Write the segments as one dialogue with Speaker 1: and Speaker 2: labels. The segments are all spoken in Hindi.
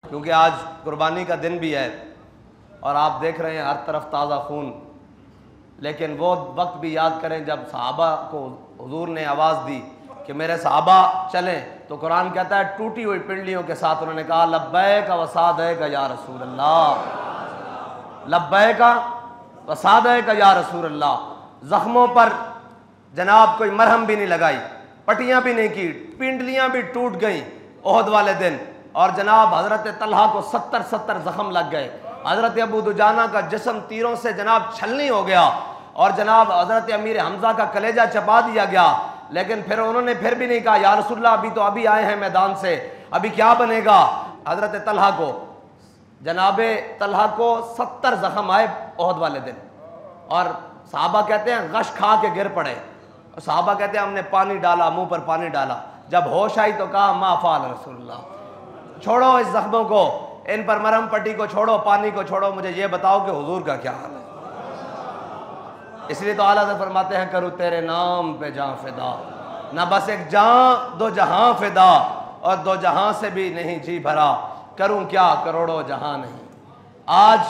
Speaker 1: क्योंकि आज कुर्बानी का दिन भी है और आप देख रहे हैं हर तरफ ताज़ा खून। लेकिन वो वक्त भी याद करें जब सहाबा को हुजूर ने आवाज़ दी कि मेरे सहाबा चलें, तो कुरान कहता है टूटी हुई पिंडलियों के साथ उन्होंने कहा लब्बैक व सादैक या रसूल अल्लाह, लब्बैक व सादैक या रसूल अल्लाह। ज़ख्मों पर जनाब कोई मरहम भी नहीं लगाई, पट्टियाँ भी नहीं की, पिंडलियाँ भी टूट गईं ओहद वाले दिन। और जनाब हज़रत तलहा को 70 ज़ख्म लग गए। हज़रत अबू दुजाना का जिस्म तीरों से जनाब छलनी हो गया और जनाब हज़रत अमीर हमज़ा का कलेजा चबा दिया गया। लेकिन फिर उन्होंने फिर भी नहीं कहा या रसूलल्लाह अभी तो अभी आए हैं मैदान से, अभी क्या बनेगा। हज़रत तलहा को जनाबे तलहा को 70 ज़ख्म आए ओहद वाले दिन और सहाबा कहते हैं गश खा के गिर पड़े। सहाबा कहते हैं हमने पानी डाला, मुंह पर पानी डाला। जब होश आई तो कहा मा फ़ाल रसूलुल्लाह, छोड़ो इस जख्मों को, इन पर मरहम पट्टी को छोड़ो, पानी को छोड़ो, मुझे ये बताओ कि हुजूर का क्या हाल है। इसलिए तो आला से फरमाते हैं करूँ तेरे नाम पे जां फिदा, ना बस एक जां दो जहां फिदा, और दो जहां से भी नहीं जी भरा, करूँ क्या करोड़ों जहां नहीं। आज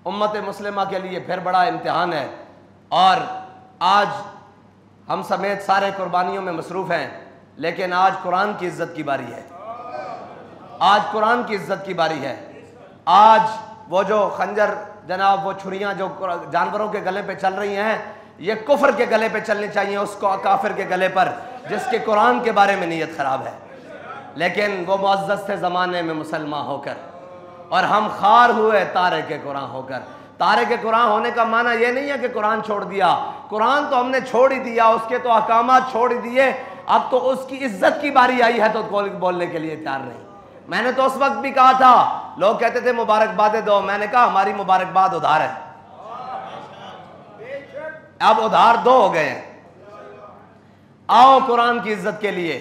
Speaker 1: उम्मत मुस्लिमा के लिए फिर बड़ा इम्तिहान है और आज हम समेत सारे कुर्बानियों में मसरूफ़ हैं। लेकिन आज कुरान की इज़्ज़त की बारी है, आज कुरान की इज़्ज़त की बारी है। आज वो जो खंजर जनाब, वो छुरियाँ जो जानवरों के गले पे चल रही हैं, ये कुफ्र के गले पे चलनी चाहिए, उसको काफिर के गले पर जिसके कुरान के बारे में नीयत ख़राब है। लेकिन वो मुअज़्ज़ज़ थे ज़माने में मुसलमान होकर और हम खार हुए तारे के कुरान होकर। तारे के कुरान होने का माना ये नहीं है कि कुरान छोड़ दिया, कुरान तो हमने छोड़ ही दिया, उसके तो अहकामात छोड़ ही दिए। अब तो उसकी इज्जत की बारी आई है तो कोई बोलने के लिए तैयार नहीं। मैंने तो उस वक्त भी कहा था, लोग कहते थे मुबारकबादें दो, मैंने कहा हमारी मुबारकबाद उधार है, अब उधार दो हो गए हैं। आओ कुरान की इज्जत के लिए,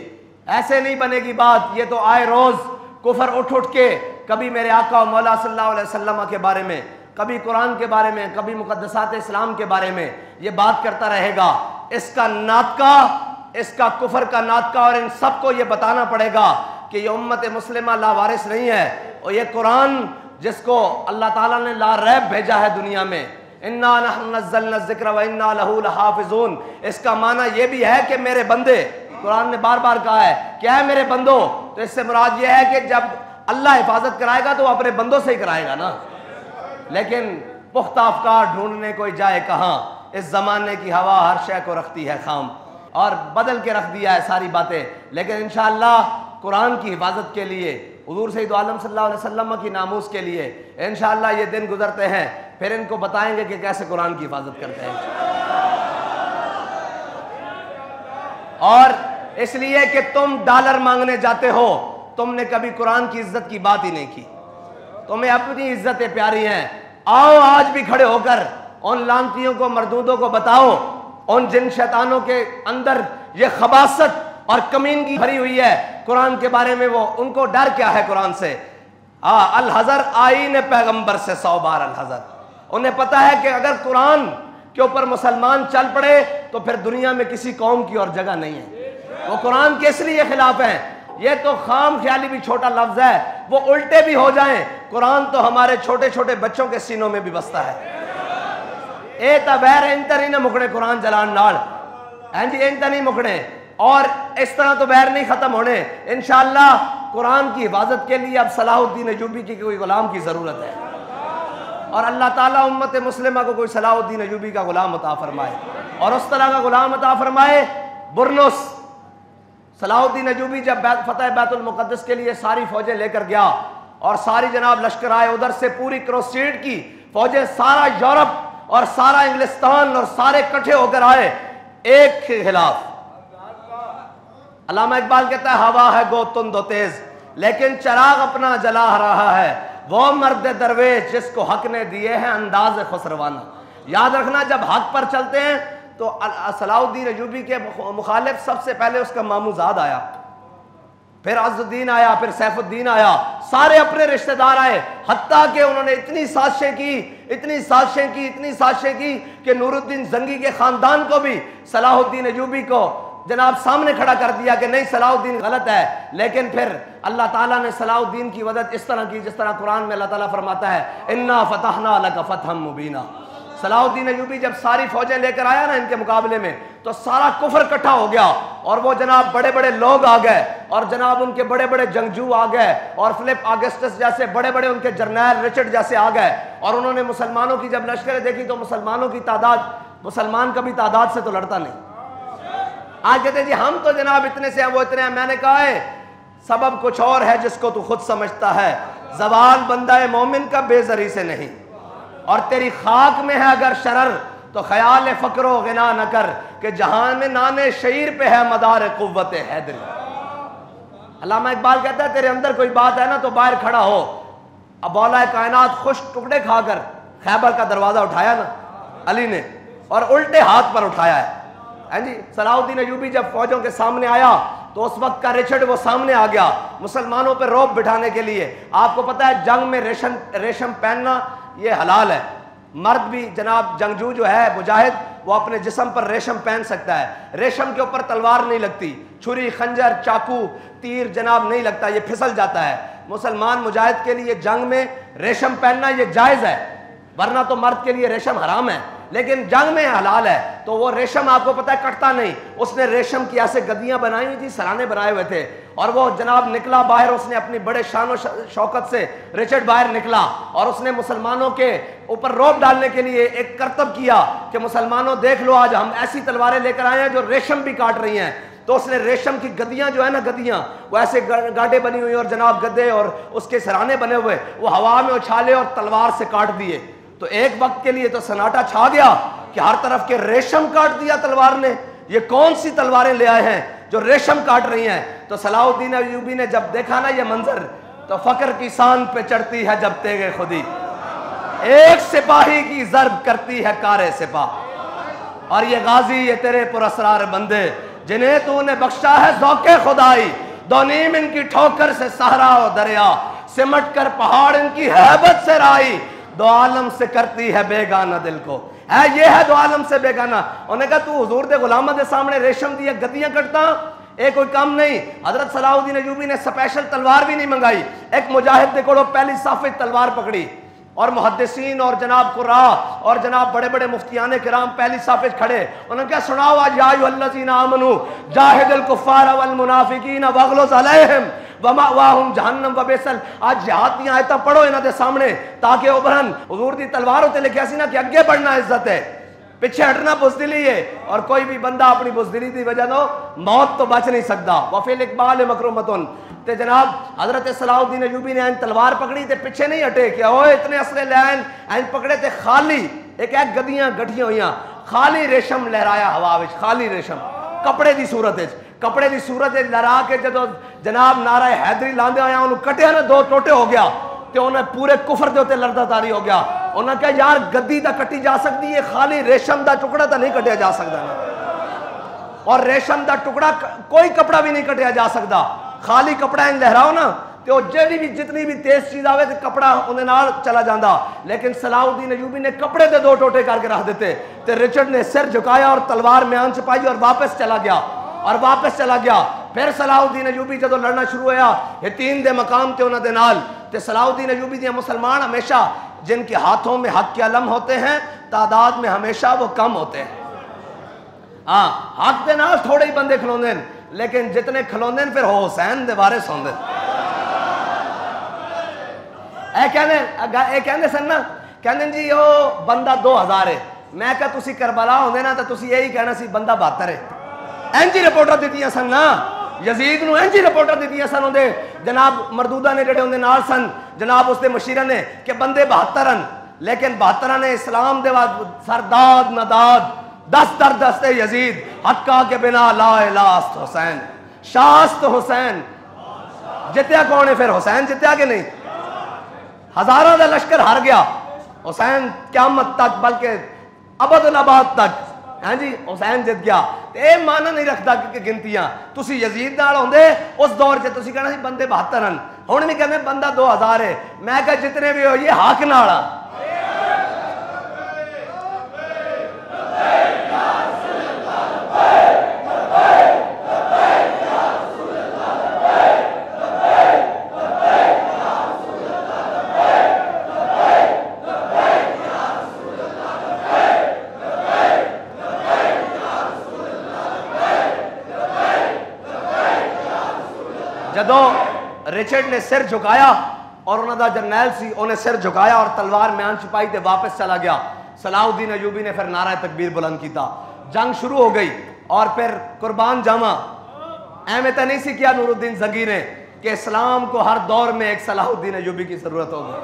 Speaker 1: ऐसे नहीं बनेगी बात। ये तो आए रोज कुफर उठ उठ के कभी मेरे आका मौला सल्लल्लाहु अलैहि वसल्लम के बारे में, कभी कुरान के बारे में, कभी मुक़द्दसात इस्लाम के बारे में ये बात करता रहेगा। इसका नातका, इसका कुफर का नातका, और इन सबको ये बताना पड़ेगा कि ये उम्मत मुस्लिमा लावारिस नहीं है। और ये कुरान जिसको अल्लाह ताला ने ला रैब भेजा है दुनिया में, इन्ना नहनु नज़्ज़लना ज़िक्र व इन्ना लहू लहाफ़िज़ून, इसका माना ये भी है कि मेरे बंदे, कुरान ने बार बार कहा है क्या है मेरे बंदो, तो इससे मुराद ये है कि जब अल्लाह हिफाजत कराएगा तो अपने बंदों से ही कराएगा ना। लेकिन पुख्ता अफकार ढूंढने कोई जाए कहाँ, इस ज़माने की हवा हर शय को रखती है खाम और बदल के रख दिया है सारी बातें। लेकिन इंशाअल्लाह कुरान की हिफाजत के लिए, हुजूर सैयद आलम सल्लल्लाहु अलैहि वसल्लम की नामूस के लिए इंशाअल्लाह ये दिन गुजरते हैं, फिर इनको बताएंगे कि कैसे कुरान की हिफाजत करते हैं। और इसलिए कि तुम डॉलर मांगने जाते हो, तुमने कभी कुरान की इज्जत की बात ही नहीं की, तुम्हें अपनी इज्जतें प्यारी हैं। आओ आज भी खड़े होकर उन लानतियों को, मरदूदों को बताओ, उन जिन शैतानों के अंदर ये खबासत और कमीनगी भरी हुई है कुरान के बारे में, वो उनको डर क्या है कुरान से। अल हज़र आईन पैगंबर से 100 बार अल हज़र। उन्हें पता है कि अगर कुरान के ऊपर मुसलमान चल पड़े तो फिर दुनिया में किसी कौम की और जगह नहीं है। वो कुरान के इसलिए खिलाफ हैं। ये तो खाम ख्याली भी छोटा लफ्ज है, वो उल्टे भी हो जाएं, कुरान तो हमारे छोटे छोटे बच्चों के सीनों में भी बसता है। ए तबैर इंतरी ने मुकड़े कुरान जलान नाल, जी इंतर नहीं मुकड़े, और इस तरह तो बैर नहीं खत्म होने। इंशाअल्लाह कुरान की हिफाजत के लिए अब सलाहुद्दीन अय्यूबी की कोई गुलाम की जरूरत है और अल्लाह ताला उम्मत मुस्लिमा को कोई सलाहुद्दीन अय्यूबी का गुलाम अता फरमाए और उस तरह का गुलाम अता फरमाए। बुरनुस सलाहुद्दीन अय्यूबी जब फतह बैतुल मुक़द्दस के लिए सारी फौजें लेकर गया और सारी जनाब लश्कर आए, उधर से पूरी क्रूसेड की फौजें, सारा यूरोप और सारा इंग्लिस्तान और सारे इकट्ठे होकर आए एक के खिलाफ। अल्लामा इकबाल कहता है हवा है गो तुम दो तेज, लेकिन चिराग अपना जला रहा है वो मर्द दरवेश जिसको हक ने दिए हैं अंदाज खुसरवाना। याद रखना, जब हक पर चलते हैं तो सलाहुद्दीन अय्यूबी के मुखालिफ सबसे पहले उसका मामूजाद आया, फिर अज़ुद्दीन आया, फिर सैफुद्दीन आया, सारे अपने रिश्तेदार आए। हत्ता कि उन्होंने इतनी साजिशें की, इतनी साजिशें की कि नूरुद्दीन जंगी के खानदान को भी सलाहुद्दीन अय्यूबी को जनाब सामने खड़ा कर दिया कि नहीं सलाहुद्दीन गलत है, लेकिन फिर अल्लाह ताला ने सलाहुद्दीन की मदद इस तरह की जिस तरह कुरान में अल्लाह ताला फरमाता है इन्ना फतहना लका फतहम मुबीना। सलाहुद्दीन अय्यूबी जब सारी फौजें लेकर आया ना इनके मुकाबले में, तो सारा कुफर इकट्ठा हो गया और वो जनाब बड़े बड़े लोग आ गए और जनाब उनके बड़े बड़े जंगजू आ गए और फिलिप ऑगस्टस जैसे बड़े बड़े उनके जर्नैल रिचर्ड जैसे आ गए और उन्होंने मुसलमानों की जब लश्करें देखी तो मुसलमानों की तादाद, मुसलमान कभी तादाद से तो लड़ता नहीं। आज कहते जी हम तो जनाब इतने से हैं, वो इतने हैं। मैंने कहा है सबब कुछ और है जिसको तू खुद समझता है। जवान बंदा मोमिन का बेजरी से नहीं, और तेरी खाक में है अगर शरर तो ख्याल फकरो गिना न कर कि जहां में नाने शहीर पे है मदार कुव्वत हैदरी। अल्लामा इकबाल कहता है तेरे अंदर कोई बात है ना तो बाहर खड़ा हो। अब मौला कायनात खुश टुकड़े खाकर खैबर का दरवाजा उठाया ना अली ने, और उल्टे हाथ पर उठाया है जी। सलाहुद्दीन अय्यूबी जब फौजों के सामने आया तो उस वक्त का रिचर्ड वो सामने आ गया मुसलमानों पर रौब बिठाने के लिए। आपको पता है जंग में रेशम पहनना ये हलाल है। मर्द भी जनाब जंगजू जो है मुजाहिद वो अपने जिस्म पर रेशम पहन सकता है। रेशम के ऊपर तलवार नहीं लगती, छुरी खंजर चाकू तीर जनाब नहीं लगता, ये फिसल जाता है। मुसलमान मुजाहिद के लिए जंग में रेशम पहनना ये जायज़ है, वरना तो मर्द के लिए रेशम हराम है, लेकिन जंग में हलाल है। तो वो रेशम आपको पता है कटता नहीं। उसने रेशम की ऐसे गद्दियां बनाई हुई थी, सराने बनाए हुए थे, और वो जनाब निकला बाहर। उसने अपनी बड़े शान शौकत से रिचर्ड बाहर निकला और उसने मुसलमानों के ऊपर रौब डालने के लिए एक करतब किया कि मुसलमानों देख लो आज हम ऐसी तलवारें लेकर आए हैं जो रेशम भी काट रही हैं। तो उसने रेशम की गद्दियां जो है ना, गद्दियां वो ऐसे गांठें बनी हुई और जनाब गद्दे और उसके सराने बने हुए वो हवा में उछाले और तलवार से काट दिए। तो एक वक्त के लिए तो सन्नाटा छा गया कि हर तरफ के रेशम काट दिया तलवार ने। ये कौन सी तलवारें ले आए हैं जो रेशम काट रही हैं। तो सलाहुद्दीन अय्यूबी ने जब देखा ना ये मंजर, तो फकर की शान पे चढ़ती है जब तेगे खुदी, एक सिपाही की जर्ब करती है कारे सिपाह। और ये गाजी ये तेरे पुरस्रार बंदे जिन्हें तूने बख्शा है ज़ौक़े खुदाई, दोनीम इनकी ठोकर से सहरा और दरिया, सिमट कर पहाड़ इनकी हैबत से राई, दो आलम से करती है बेगाना दिल को। है ये है दो आलम से बेगाना। उन्होंने कहा तू हुजूर दे गुलामा के सामने रेशम दी गद्दियां कटता, एक कोई काम नहीं। हजरत सलाहुद्दीन अय्यूबी ने स्पेशल तलवार भी नहीं मंगाई, एक मुजाहिद दे कोलों पहली साफिद तलवार पकड़ी और मुहद्दिसीन और जनाब कुर्रा और जनाब बड़े बड़े मुफ्तियान किराम पहली साफिज खड़े। उन्होंने क्या सुनाओ आज या अय्युहल्लज़ीना आमनू जाहिदिल कुफ्फार वल मुनाफिकीन वगलुज़ अलैहिम वमावाहुम जहन्नम वबिसल। आज जिहाद दी आयतां पढ़ो इन्हां दे सामने ताकि उभरन। हुजूर दी तलवार उत्ते लिखिया सी ना कि अगे बढ़ना इज्जत है, पिछे हटना बुज़दिली है, और कोई भी बंदा अपनी बुज़दिली की वजह तो मौत तो बच नहीं सकता। वफिल इकबाल मकरूमतुन। ते जनाब हजरत सलाहुद्दीन अय्यूबी ने तलवार पकड़ी ते पिछे नहीं हटे कि ओए इतने असले लैन पकड़े ते खाली एक गद्दियां गठियां हुई खाली रेशम लहराया हवा विच, खाली रेशम कपड़े की सूरत कपड़े की सूरत लहरा के जो जनाब नारा हैदरी लांदे आया उन्होंने कटिया ना दो टोटे हो गया तो उन्हें पूरे कुफर के उत्ते लड़दा तारी हो गया। उन्हें कहा यार गद्दी तो कटी जा सकती है, खाली रेशम का टुकड़ा तो नहीं कटिया जा सकता ना, और रेशम का टुकड़ा कोई कपड़ा भी नहीं कटिया जा सकता। खाली कपड़ा इन लहराओ ना तो जेडी भी जितनी भी तेज चीज आवे तो कपड़ा उन्हें नाल चला जाता। लेकिन सलाहुद्दीन अय्यूबी ने कपड़े के दो टोटे करके रख देते तो रिचर्ड ने सिर झुकाया और तलवार म्यान छुपाई और वापस चला गया। फिर सलाहुद्दीन अय्यूबी जो लड़ना शुरू होया यतीन दे मकाम ते उन्होंने नाल ते सलाहुद्दीन अय्यूबी दियां मुसलमान हमेशा जिनके हाथों में हक के अलम होते हैं तादाद में हमेशा वो कम होते हैं। हाँ हक के नाल थोड़े ही बंदे खलोंदे हैं, लेकिन जितने खलोंदे फिर हुसैन दे वारिस होंदे। कहते सन ना कहते जी वो बंदा 2000 है, मैं क्या तुसी करबला होंदे ना तो तुसी यही कहना सी बंदा 72 है। इंजी रिपोर्टां दित्तियां सन ना यजीद नूं, इंजी रिपोर्टां दित्तियां सन उहदे जनाब मरदूदा ने जिहड़े उहदे नाल सन जनाब उसके मशीरा ने कि बंदे 72 हैं, लेकिन 72 ने इस्लाम दे बाद सरदाद नदाद 10 दर दस्ते यजीद हक्का के बिना ला इलास्त हुसैन शास्त हुसैन। जितया कौन है फिर? हुसैन जितया कि नहीं? हजारों का लश्कर हार गया, हुसैन क़यामत तक बल्कि अबदुल आबाद तक हाँ जी हुसैन जित गया। ये माना नहीं रखता कि गिनतियां तुसी यजीद नाल होंदे उस दौर च तुसी कहना सी बंदे 72 हैं, हुण भी कहते बंदा 2000 है। मैं कहा जितने भी हो ये हक नाल आ। जदों रिचर्ड ने सिर झुकाया और उन्होंने जरनैल सी उन्हें सिर झुकाया और तलवार म्यान छुपाई तो वापस चला गया। सलाहुद्दीन अयूबी ने फिर नारा तकबीर बुलंद किया, जंग शुरू हो गई और फिर कुर्बान जामा एवं तो नहीं सी किया नूरुद्दीन जंगी ने कि इस्लाम को हर दौर में एक सलाहुद्दीन अयूबी की जरूरत होगी।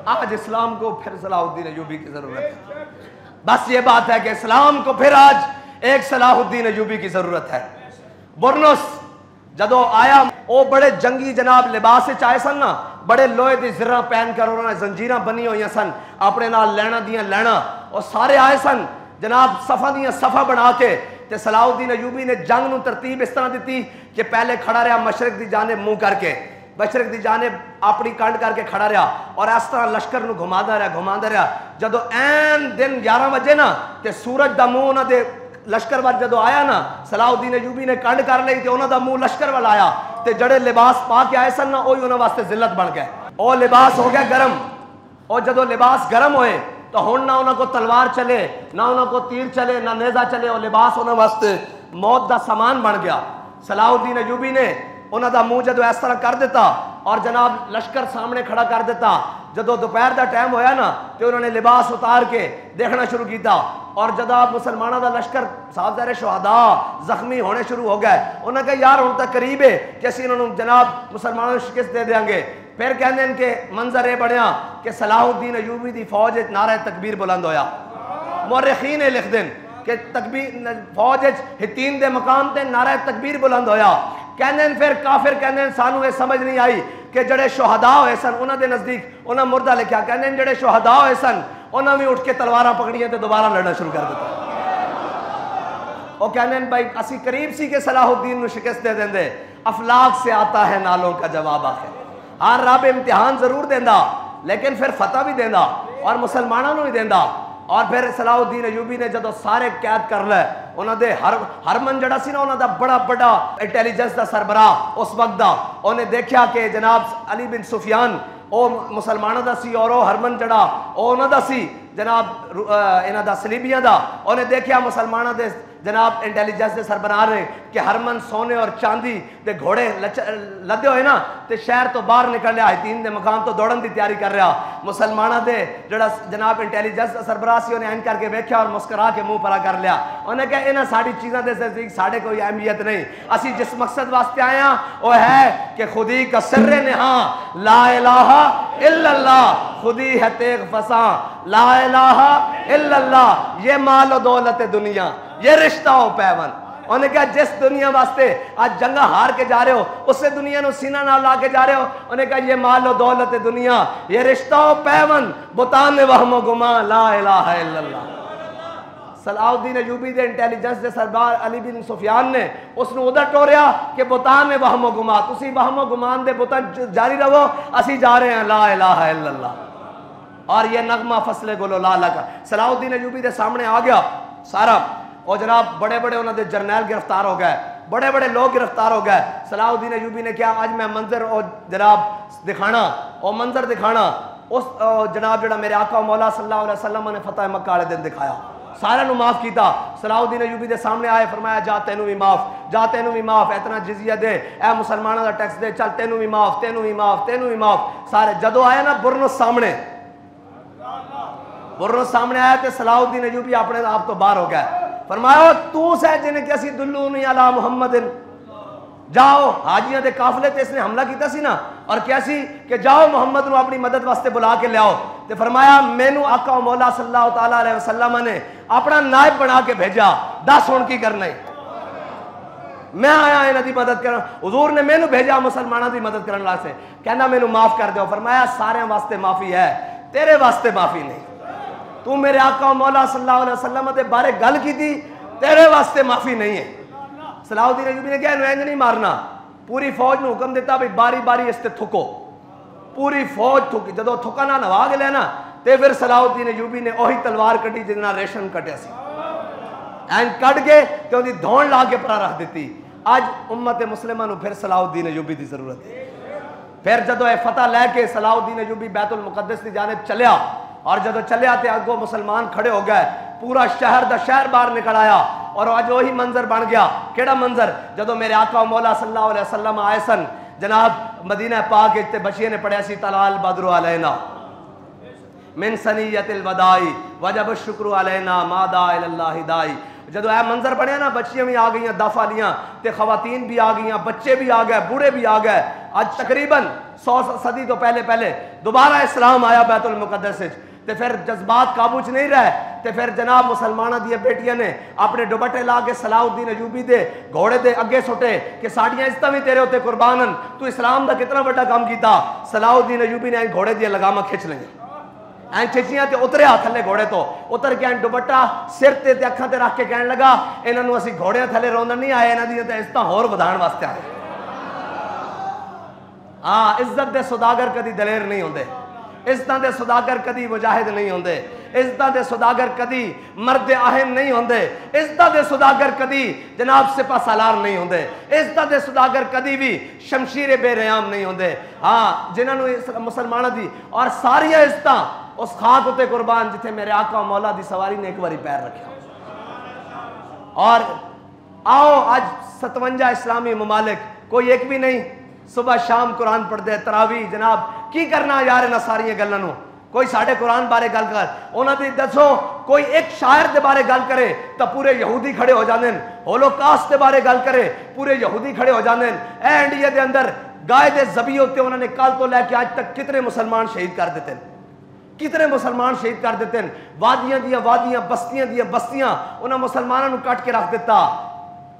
Speaker 1: आज इस्लाम को फिर सलाहुद्दीन अयूबी की जरूरत है। बस ये बात है कि इस्लाम को फिर आज एक सलाहुद्दीन अयूबी की जरूरत है। बुरनुस जदों आया वो बड़े जंगी जनाब लिबास आए सन ना, बड़े लोहे की जिरा पहन कर उन्होंने जंजीर बनी हुई सन, अपने नाल लैना दियां लैना और सारे आए सन जनाब सफा दियां सफा बना के। ते सलाहुद्दीन अयूबी ने जंग नूं तरतीब इस तरह दी कि पहले खड़ा रहा मशरक की जानिब मुंह करके, मशरक की जानिब अपनी कंड करके खड़ा रहा और इस तरह लश्कर नूं घुमादा रहा। जदों ऐन दिन 11 बजे ना ते सूरज दा मुंह उन्होंने लश्कर वाल जदों आया ना, सलाहुद्दीन अयूबी ने कंड कर ली तो उन्होंने मुंह लश्कर वाल आया तो जड़े लिबास पा के आए सन ना वही उन्होंने वास्ते जिल्लत बन गए। और लिबास हो गया गर्म और जदों लिबास गर्म होए तो हुण ना उन्होंने को तलवार चले, ना उन्होंने को तीर चले, ना नेजा चले और लिबास उन्होंने वास्ते मौत का सामान बन गया। सलाहुद्दीन अयूबी ने उन्होंने मुंह जदों इस तरह कर दिता और जनाब लश्कर सामने खड़ा कर दिता। जदों दोपहर का टाइम होया ना तो उन्होंने लिबास उतार के देखना शुरू किया और जब मुसलमानों का लश्कर साहबजादे शुहदा जख्मी होने शुरू हो गए, उन्होंने कहा यार हुण तक करीब है कि असीं इन्होंने जनाब मुसलमानों को शिकस्त दे देंगे। फिर कहते हैं कि मंजर यह बनया कि सलाहुद्दीन अयूबी की फौज नारा तकबीर बुलंद होया। मुअर्रिखीन लिख दें कि तकबीर फौज हितीन के मकाम पर नारा तकबीर बुलंद होया। कहते फिर काफिर कहते सानू ये समझ नहीं आई कि जड़े शुहदा होए सन उन्होंने नज़दीक उन्हें मुर्दा लिखा, कहते जड़े शुहदा होए सन उन्हें भी उठ के तलवार पकड़ियां तो दोबारा लड़ना शुरू कर दिता। वो कहते भाई असी करीब सी कि सलाहुद्दीन को शिकस्त दे देंगे। अफलाक से आता है नालों का जवाब आखिर। हाँ रब इम्तिहान जरूर देंदा लेकिन फिर फतह भी देंदा और मुसलमानों भी देंदा। और फिर सलाहुद्दीन अयूबी ने जदों सारे कैद कर ले उन्होंने हरमन जड़ा सी ना उन्होंने बड़ा बड़ा इंटैलीजेंस का सरबराह उस वक्त का उन्हें देखा कि जनाब अली बिन सुफियान वो मुसलमानों का सी और वो हरमन जड़ा वो उन्होंने सी जनाब इन्हों का सलीबियां का। उन्हें देखा मुसलमानों के जनाब इंटैलीजेंस के सरबराह ने कि हरमन सोने और चांदी के घोड़े लदे हुए ना तो शहर तो बाहर निकल रहा हितीन के मकाम तो दौड़न की तैयारी कर रहा। मुसलमानों के जड़ा जनाब इंटैलीजेंस का सरबराह से उन्हें एन करके वेख्या और मुस्करा के मुँह परा कर लिया। उन्हें कहा इन्होंने साड़ी चीज़ों के नज़दीक साढ़े कोई अहमियत नहीं, असी जिस मकसद वास्ते आए हैं वह है कि खुदी का सर्रे नेहा ला इलाहा इल्लल्लाह, खुदी है तेग फसा ला इलाहा इल्लल्लाह, ये माल दौलत दुनिया ये रिश्ता हो पैवन। उन्हें कहा जिस दुनिया वास्ते आज जंगा हार के जा रहे हो उससे दुनिया को सीना ना ला के जा रहे हो। उन्हें कहा ये मालो दौलत दुनिया ये रिश्ता हो पैवन, बुतान वहमो गुमा ला इलाहा इल्लल्लाह। सलाहुद्दीन अयूबी के इंटैलीजेंस के सरदार अली बिन सुफियान ने उसने उधर टोरिया कि बुतान में वहमो गुमा, तुसी वहमो गुमान दे बुतान जारी रहो, असी जा रहे हैं ला इलाहा इल्लल्लाह। और ये नगमा फसले गुलो लाला का सलाहुद्दीन अयूबी के सामने आ गया सारा। और जनाब बड़े बड़े उन्होंने जर्नैल गिरफ्तार हो गए, बड़े बड़े लोग गिरफ्तार हो गए। सलाहुद्दीन अयूबी ने क्या आज मैं मंजर और जनाब दिखाना और मंजर दिखाना उस जनाब जरा मेरे आका मौला सल्लल्लाहु अलैहि वसल्लम ने फतेह मक्का वाले दिन दिखाया, सारे माफ किया। सलाहुद्दीन अयूबी के सामने आए, फरमाया जा तेनू भी माफ, जा तेनू भी माफ, इतना जिजिया दे, ए मुसलमानों का टैक्स दे, चल तेनू भी माफ, तेनू भी माफ, तेनू भी माफ। सारे जदों आए ना बुरनुस सामने आया तो सलाहुद्दीन अयूबी अपने आप तो बाहर हो गया। फरमाया तू सह जिन्हें कैसी दुल्लू नहीं अला मुहम्मद, जाओ हाजियां दे काफले ते इसने हमला किया सी ना और कैसी कि जाओ मुहम्मद को अपनी मदद वास्ते बुला के लियाओ। तो फरमाया मैनू आका मौला सल्लल्लाहु ताला अलैहि वसल्लम ने अपना नायब बना के भेजा, दस हुण की करना है, मैं आया इन्हां दी मदद कर। हुजूर ने मैनू भेजा मुसलमानों की मदद करने वास्ते, कहना मैनू माफ कर दो। फरमाया सारे वास्ते माफी है, तेरे वास्ते माफी नहीं। तू मेरे आका मौला सल्लल्लाहु अलैहि वसल्लम के बारे गल की थी, तेरे वास्ते माफी नहीं है। सलाहुद्दीन अयूबी ने कहा इंज नहीं मारना, पूरी फौज ने हुक्म दिता भी बारी बारी इससे थुको, पूरी फौज थुकी। जो थुका ना नवा के लिया ना तो फिर सलाहुद्दीन अयूबी ने वही तलवार कटी जिन्ना रेशम कटिया सी, एंज कट के तो उहदी धौण ला के परा रख दी। अज उम्मत मुस्लिमा नूं फिर सलाहुद्दीन अयूबी की जरूरत है। फिर जो यह फतह लैके सलाहुद्दीन अयूबी बैतुल मुकद्दस की जानिब चलिया और जो चलिया तो अगों मुसलमान खड़े हो गए, पूरा शहर दा शहर बाहर निकल आया और अज वही मंजर बन गया। केड़ा मंजर? जो मेरे आका मौला सल्लल्लाहु अलैहि वसल्लम आए सन जनाब मदीना पाक इत्ते बच्चियों ने पढ़िया सी तलाल बदरु अलैना मिन सनीयतिल वदाई वजब शुक्र अलैना मादा इलल्लाहि दाई। जदों यह मंजर बनया ना, बच्चियां भी आ गई, दफ वालियां ते खवातीन भी आ गई, बच्चे भी आ गए, बूढ़े भी आ गए। आज तकरीबन 100 सदी तो पहले दोबारा इस्लाम आया बैतुल मुकद्दस ते फिर जज्बात काबू च नहीं रहे ते फिर जनाब मुसलमाना दी बेटियां ने अपने दुपट्टे ला के सलाउद्दीन अयूबी दे घोड़े दे अगे सुटे कि साड़ियां इज्जतां भी तेरे उत्ते कुर्बानन, तू इस्लाम दा कितना बड़ा काम कीता। सलाउद्दीन अयूबी ने घोड़े दी लगामा खिंच लईयां, ऐं खिंचियां ते उतरिया थले घोड़े तो, उतर के दुपट्टा सिर ते अखां ते रख के कहन लगा इन्हां नूं असीं घोड़ियां थले रोंदन नहीं आए, इन्हां दी इज्जतां होर वधाउण वास्ते आए। हाँ, इज्जत दे सौदागर कदी दलेर नहीं होंदे, इज्जतां दे सौदागर कदी मुजाहिद नहीं होंदे, इज्जतां दे सौदागर कदी मर्द अहम नहीं होंदे, इज्जतां दे सौदागर कदी जनाब सिपा सालार नहीं होंदे, इज्जतां दे सौदागर कदी भी शमशीर बेरयाम नहीं होंदे। हाँ, जिन्होंने मुसलमानों दी और सारिया इज्जतां उस खाक उत्ते कुर्बान जिथे मेरे आका मौला दी सवारी ने एक बारी पैर रखा। और आओ आज 57 इस्लामी ममालिक, कोई एक भी नहीं सुबह शाम कुरान पढ़ते, तरावी जनाब की करना यार इन्हां सारियां गल्लां नूं। कोई साढ़े कुरान बारे गल कर, उन्हां दी दसो कोई एक शायर दे बारे गल करे तो पूरे यहूदी खड़े हो जांदे न, होलोकास्ट दे बारे गल करे पूरे यहूदी खड़े हो जांदे न। ए इंडिया दे अंदर गाय दे ज़बी उत्ते उन्होंने कल तो लैके आज तक कितने मुसलमान शहीद कर देते हैं, कितने मुसलमान शहीद कर देते हैं। वादियां दियां वादियां, बस्तियां दियां बस्तियां उन्होंने मुसलमानों को कट के रख दिता।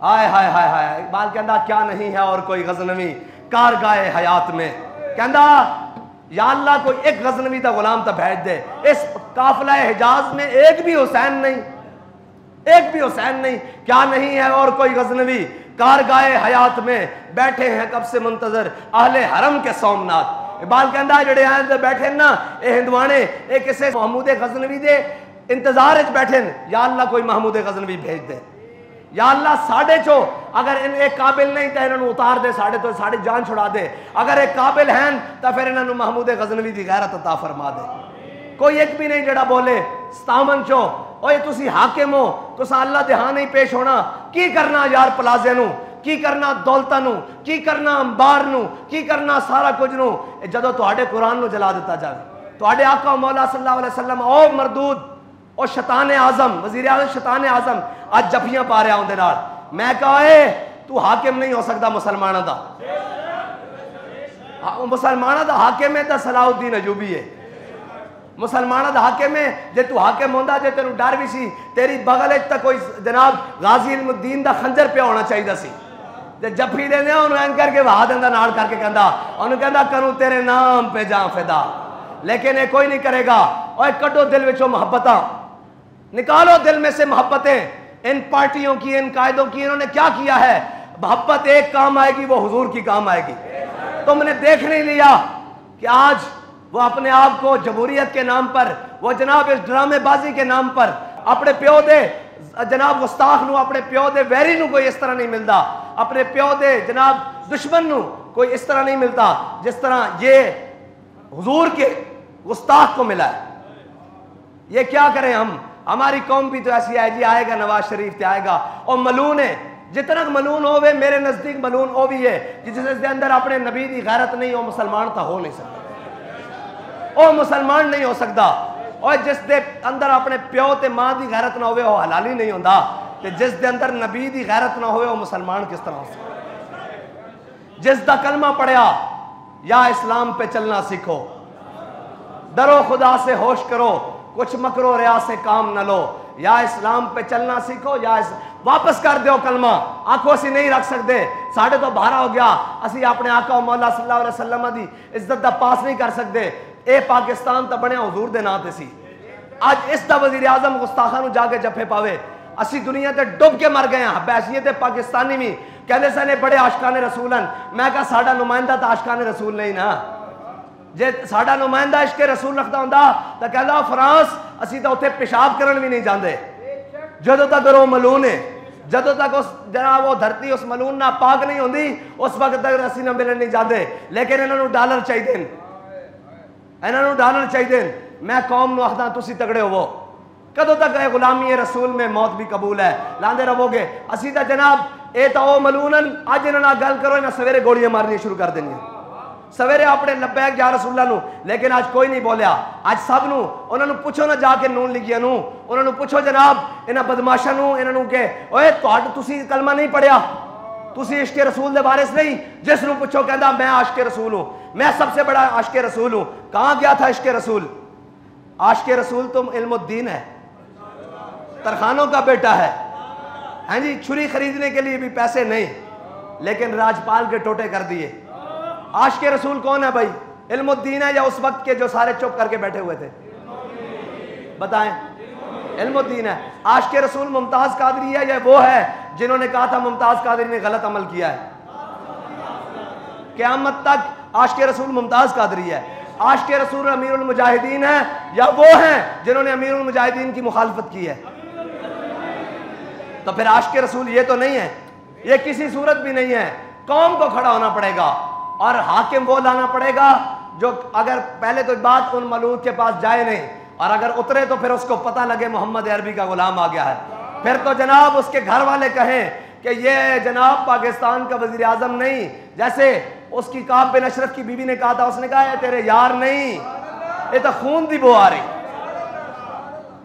Speaker 1: आय हाय हाय हाय, इकबाल कहता क्या नहीं है और कोई गजनवी कार गाए हयात में, कहता या अल्लाह कोई एक गजनवी का गुलाम तो भेज दे। इस काफिला हिजाज में एक भी हुसैन नहीं, एक भी हुसैन नहीं, क्या नहीं है और कोई गजनवी कार गाए हयात में, बैठे हैं कब से मुंतजर अहले हरम के सोमनाथ। इकबाल कहता जेडे आए बैठे ना ये हिंदवाने, ये किसी महमूद गजनवी दे इंतजार च बैठे न, या अल्लाह कोई महमूद गजनवी भेज दे, या अल्लाह साढ़े चो अगर इन एक काबिल नहीं तो इन्होंने उतार दे, साढ़े तो साढ़े जान छुड़ा दे, अगर एक काबिल हैं तो फिर इन्होंने महमूद गजनवी की गैरत अता फरमा दे। कोई एक भी नहीं जड़ा बोले 57 चो ओए तुसी हाकिम हो, तुसा अल्लाह दे हां नहीं पेश होना, की करना यार प्लाजे नू, की करना दौलतां नू, की करना अंबार नू, की करना सारा कुछ नू, जदों तुहाडे कुरान नू जला दिता जाए। तुहाडे आका मौला सल्लल्लाहु अलैहि वसल्लम ओ मरदूद और शैतान आजम वजीर आजम शैतान आजम आज जफियां पा रहा उनके नाल। मैं कहा तू हाकिम नहीं हो सकता मुसलमानों का, मुसलमानों का हाकिम है तो सलाउद्दीन अयूबी है, मुसलमानों का हाकिम है। जे तू हाकिम होंदा, जे तेनू डर भी सी तेरी बगल तक कोई जनाब गाजी इल्मुद्दीन का खंजर पिया होना चाहिए सी, जे जफी देने उन्होंने करके वहा देंदा नाल करके कहता उन्होंने कहता करूँ तेरे नाम पे जा फिदा, लेकिन ये कोई नहीं करेगा। और कटो दिल विचों मोहब्बत, निकालो दिल में से मोहब्बतें। इन पार्टियों की, इन कायदों की इन्होंने क्या किया है? मोहब्बत एक काम आएगी, वो हुजूर की काम आएगी। तुमने देख नहीं लिया कि आज वो अपने आप को जमहूरियत के नाम पर, वो जनाब इस ड्रामेबाजी के नाम पर अपने प्यो दे जनाब गुस्ताख नू, अपने प्यो दे वैरी नू कोई इस तरह नहीं मिलता, अपने प्यो दे जनाब दुश्मन नू कोई इस तरह नहीं मिलता जिस तरह ये हुजूर के गुस्ताख को मिला है। ये क्या करें हम? हमारी कौम भी तो ऐसी है जी, आएगा नवाज शरीफ ते आएगा और मलून है, जितना मलून होवे मेरे नजदीक मलून वो भी है जिसके अंदर अपने नबी की गैरत नहीं हो, मुसलमान तो हो नहीं सकता, वो मुसलमान नहीं हो सकता। और जिस दे अंदर अपने प्यो ते मां की गैरत ना होवे वो हलाली नहीं होता, ते जिस दे अंदर नबी की गैरत ना होवे वो मुसलमान किस तरह हो सकता? जिस दा कलमा पढ़िया या इस्लाम पे चलना सीखो, डरो खुदा से होश करो, कुछ मकरो रिया से काम न लो, या इस्लाम पे चलना सीखो या वापस कर दो कलमा। आंखों असी नहीं रख सकते, साढ़े तो बारह हो गया, असी अपने आका मौला सल्लल्लाहु अलैहि वसल्लम की इज्जत का पास नहीं कर सकते। ये पाकिस्तान तो बनया हुजूर दे नाम ते सी, अज इसका वजीर आजम गुस्ताखा नू जाके जफे पावे। असी दुनिया ते डुब के मर गए हैं। बैसियत पाकिस्तानी भी कहते सने बड़े आशकाने रसूलन, मैं कहा साडा नुमाइंदा तो आशकाने रसूल नहीं ना, जे साडा नुमाइंदा इश्क रसूल रखता होंदा तो कहता फ्रांस असी तो उत्थे पेशाब करन भी नहीं जाते। जदों तक वो मलून है, जदों तक उस जनाब वो धरती उस मलून ना पाक नहीं होंदी, उस वक्त तक असी ना मिलन नहीं जाते। लेकिन इन्होंने डॉलर चाहिए, इन्होंने डॉलर चाहिए। मैं कौम नूं आखदा तुसी तगड़े होवो, कदों तक गुलामी रसूल में मौत भी कबूल है, लांदे रहोगे। असी तो जनाब ए तो ओ मलूनन अज इन्हां नाल गल करो, इन्हां सवेरे गोलियां मारनी शुरू कर देंगे। सवेरे अपने लब्बैक या रसूला नू, लेकिन आज कोई नहीं बोलिया। आज सब नू उन्हां नू पुछो ना जाके नून लिखिया नू, उन्हां नू पुछो जनाब इन्हां बदमाशां नू, इन्हां नू के ओए तुसी कलमा नहीं पढ़िया, तुसी इश्क रसूल दे वारिस नहीं। जिस नू पुछो कहंदा मैं आशिक रसूल हूं, मैं सबसे बड़ा आशिक रसूल हूं। कहां गया था इश्क रसूल? आशिक रसूल तुम इल्मुद्दीन है, तरखानों का बेटा है। हाँ जी, छुरी खरीदने के लिए भी पैसे नहीं, लेकिन राजपाल के टोटे कर दिए। आशिक रसूल कौन है भाई? इल्मुद्दीन है या उस वक्त के जो सारे चुप करके बैठे हुए थे? बताएं। इल्मुद्दीन है। आशिक रसूल मुमताज कादरी है या वो है जिन्होंने कहा था मुमताज कादरी ने गलत अमल किया है? क़यामत तक आशिक रसूल मुमताज कादरी है। आशिक रसूल अमीरुल मुजाहिदीन है या वो हैं जिन्होंने अमीरुल मुजाहिदीन की मुखालफत की है? तो फिर आशिक रसूल ये तो नहीं है, ये किसी सूरत भी नहीं है। कौम को खड़ा होना पड़ेगा और हाकिम वो लाना पड़ेगा जो अगर पहले तो बात उन मलूक के पास जाए नहीं, और अगर उतरे तो फिर उसको पता लगे मोहम्मद अरबी का गुलाम आ गया है। फिर तो जनाब उसके घर वाले कहें कि ये जनाब पाकिस्तान का वजीर आजम नहीं, जैसे उसकी काब बिन अशरफ की बीवी ने कहा था, उसने कहा ये तेरे यार नहीं, ये तो खून की बू आ रही,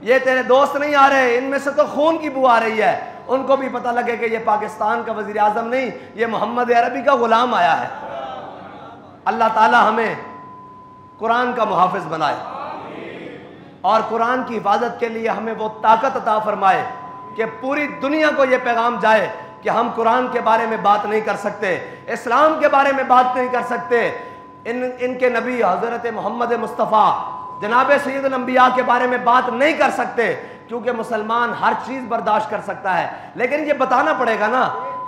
Speaker 1: ये तेरे दोस्त नहीं आ रहे, इनमें से तो खून की बू आ रही है। उनको भी पता लगे कि ये पाकिस्तान का वजीर आजम नहीं, ये मोहम्मद अरबी का गुलाम आया है। अल्लाह ताला हमें कुरान का मुहाफिज बनाए और कुरान की हिफाजत के लिए हमें वो ताकत अता फरमाए कि पूरी दुनिया को ये पैगाम जाए कि हम कुरान के बारे में बात नहीं कर सकते, इस्लाम के बारे में बात नहीं कर सकते, इनके नबी हज़रत मोहम्मद मुस्तफ़ा जनाब सैयदुल अंबिया के बारे में बात नहीं कर सकते, क्योंकि मुसलमान हर चीज़ बर्दाश्त कर सकता है। लेकिन ये बताना पड़ेगा ना,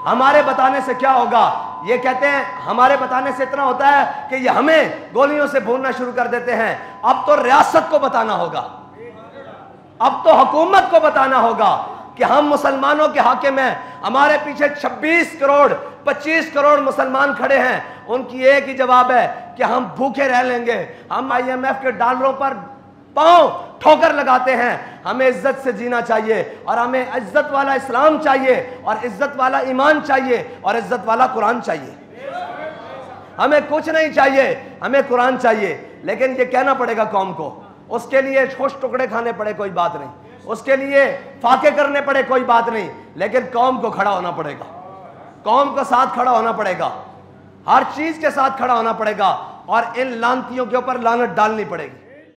Speaker 1: हमारे बताने से क्या होगा? ये कहते हैं हमारे बताने से इतना होता है कि ये हमें गोलियों से भूनना शुरू कर देते हैं। अब तो रियासत को बताना होगा, अब तो हुकूमत को बताना होगा कि हम मुसलमानों के हाकिम हैं। हमारे पीछे 26 करोड़ 25 करोड़ मुसलमान खड़े हैं, उनकी एक ही जवाब है कि हम भूखे रह लेंगे। हम IMF के डॉलरों पर पांव ठोकर लगाते हैं। हमें इज्जत से जीना चाहिए और हमें इज्जत वाला इस्लाम चाहिए और इज्जत वाला ईमान चाहिए और इज्जत वाला कुरान चाहिए। हमें कुछ नहीं चाहिए, हमें कुरान चाहिए। लेकिन ये कहना पड़ेगा कौम को, उसके लिए खुश टुकड़े खाने पड़े कोई बात नहीं, उसके लिए फाके करने पड़े कोई बात नहीं, लेकिन कौम को खड़ा होना पड़ेगा, कौम को साथ खड़ा होना पड़ेगा, हर चीज के साथ खड़ा होना पड़ेगा और इन लानतियों के ऊपर लानत डालनी पड़ेगी।